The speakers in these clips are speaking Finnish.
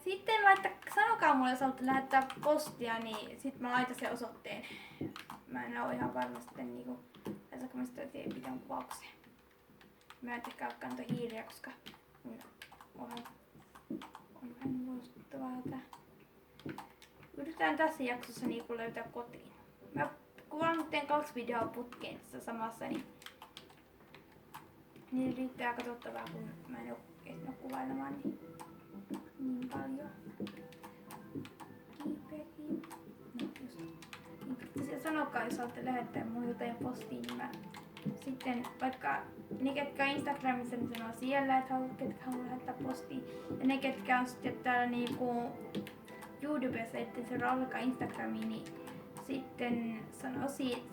Sitten sanokaa mulle, jos haluatte lähettää postia, niin sit mä laitan sen osoitteen. Mä en oo ihan varma sitten niinku, laitanko mä sitä videon kuvaukseen. Mä en ehkä kantaa hiiriä, koska on vähän muistuttavaa tää. Yritetään tässä jaksossa niinku löytää kotiin. Mä teen 2 videoa putkeen tässä samassa, niin riittää katsottavaa, kun mä en oo ehtinyt kuvailemaan niin paljon. Sanokaa, jos haluatte lähettää mun jotain postiin, niin mä sitten vaikka ne, ketkä on Instagramissa, niin sanoo siellä, että ketkä haluaa lähettää postiin. Ja ne, ketkä on sitten täällä niinku YouTubessa, ettei se alkaa Instagramiin, niin sitten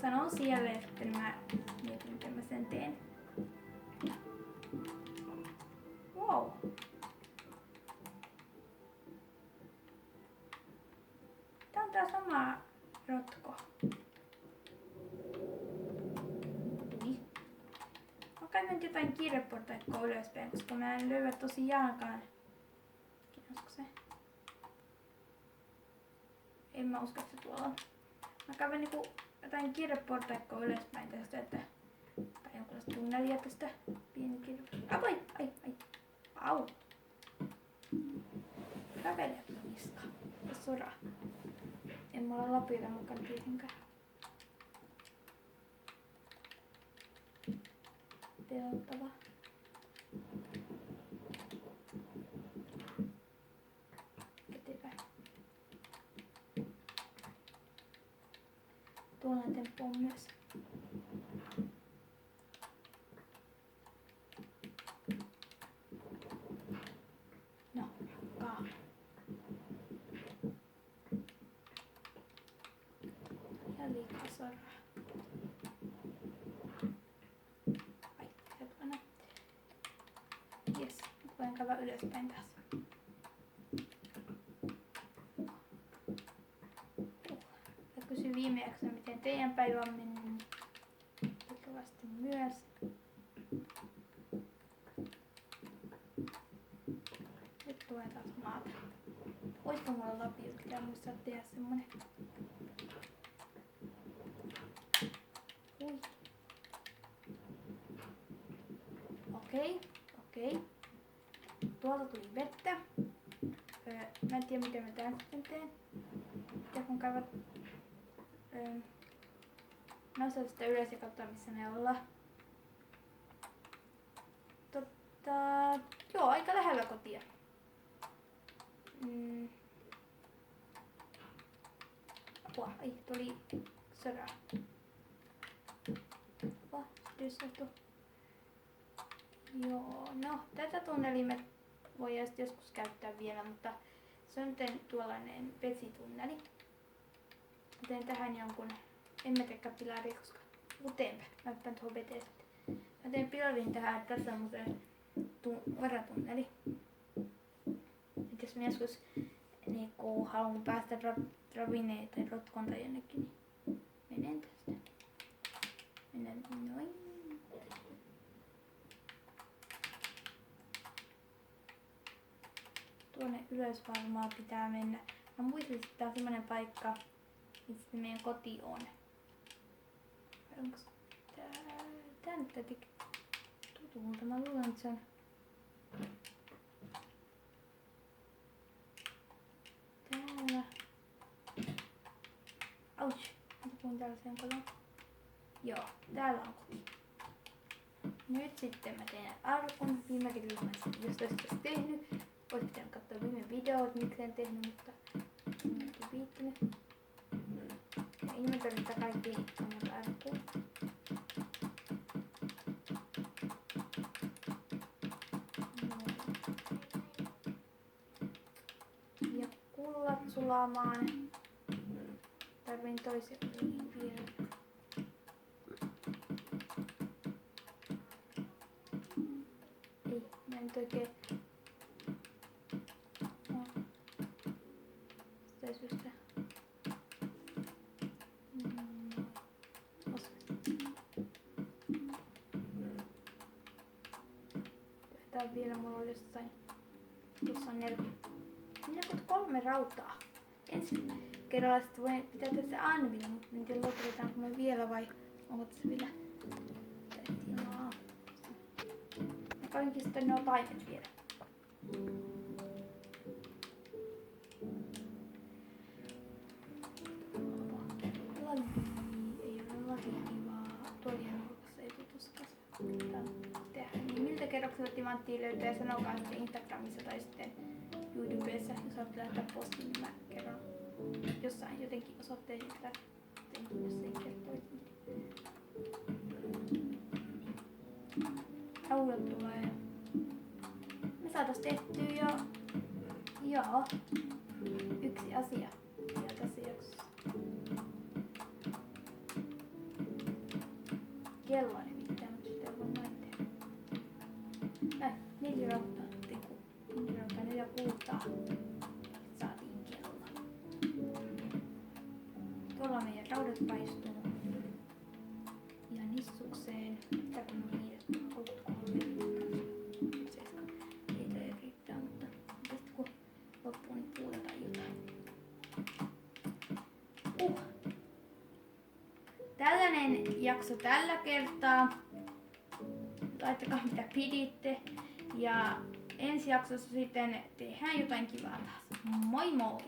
sanoo siellä ja sitten mä mietin, miten mä sen teen. Wow! Tää on tää sama rotko. Mä käyn jotain kirjeportaikkoa ylöspäin, koska mä en löydä tosiaankaan. Olisiko se? En mä usko, että se tuolla on. Mä käyn niinku jotain kirjeportaikkoa ylöspäin tästä, että tai jonkinlaista tunnelia tästä. Pieni kirje. Ai. Au. Kävelee niska. Ja sora. En mulla lapilla mukaan tietenkään. Pelottava. Eteenpäin. Tuollainen temppu on myös. No, rakkaa. Ja liikaa soraa. Ai, hetkinen. Jes, nyt voin käydä ylöspäin taas. Ja kysyin viime jaksossa, miten teidän päivä on mennyt. Toivottavasti myös. Nyt tulee taas maata. Oispa mulla lapio, pitää muistaa tehdä semmonen. Okei. Tuolta tuli vettä. Mä en tiedä miten mä tän sitten teen. Ja kun käyvät nostaa sitä ylös ja katsoa missä ne ollaan. Joo, aika lähellä kotia. Apua, ai tuli soraa. Apua, dyssätty. Joo, no tätä tunnelia me voidaan joskus käyttää vielä, mutta se on nyt tuollainen vesitunneli. Mä teen tähän jonkun, en mä tee pilaria, koska uteenpäin. Mä hyppään tuohon veteen sitten. Mä teen pilarin tähän, että tässä on mun se varatunneli. Et jos mä joskus niinku haluan päästä ravineiden rotkoon tai jonnekin, niin menen tästä. Menen noin. Tuonne ylös varmaan pitää mennä. Mä muistin, että tää on semmonen paikka, missä meidän koti on. Onko tää nyt jotenkin tutulta? Mä luulen, että se on täällä. Ouch! Mä puhuin tällaisen kolon. Joo, täällä on koti. Nyt sitten mä teen arkun. Viimekin jos olisit tehnyt. Olisi pitänyt katsoa viime videot, miksi en tehnyt, mutta en ole viittinyt. Ja inventorista kaikki samat arkkuun. Ja kullat sulamaan. Tarvin toisen vielä. Ei, mä en nyt oikein. Tää vielä mulla oli jossain. Tuossa on 40 3 rautaa. Ensi kerralla sitten voi pitää tässä anvilla, mutta en tiedä lopetetaanko me vielä vai onko tässä vielä tilaa. Mä kävinkin sitten nuo paimet vielä. Ei ole lakia, vaan tuolien nurkassa ei tutusta. Niin miltä kerroksella timanttia löytää ja sanokaa sitten Instagramissa tai sitten YouTubessa, jos haluat lähteä postiin, niin mä kerron jossain jotenkin osoitteen, että jotenkin jos ei kertoisi. Raudat tulee. Me saatais tehtyä jo yksi asia vielä tässä jaksossa. Kello nimittäin, mutta sitä ei voi noin tehdä. 4 rautaa, 4 kultaa. Saatiin kello. Tuolla meidän raudat paistuu. Ja nissukseen. Mitä kun on hiidetty? 33. Ei tää riittää, mutta sitten kun loppuu, niin puuletaan jotain. Tällainen jakso tällä kertaa. Laittakaa mitä piditte. Ja ensi jaksossa sitten tehdään jotain kivaa taas. Moi moi!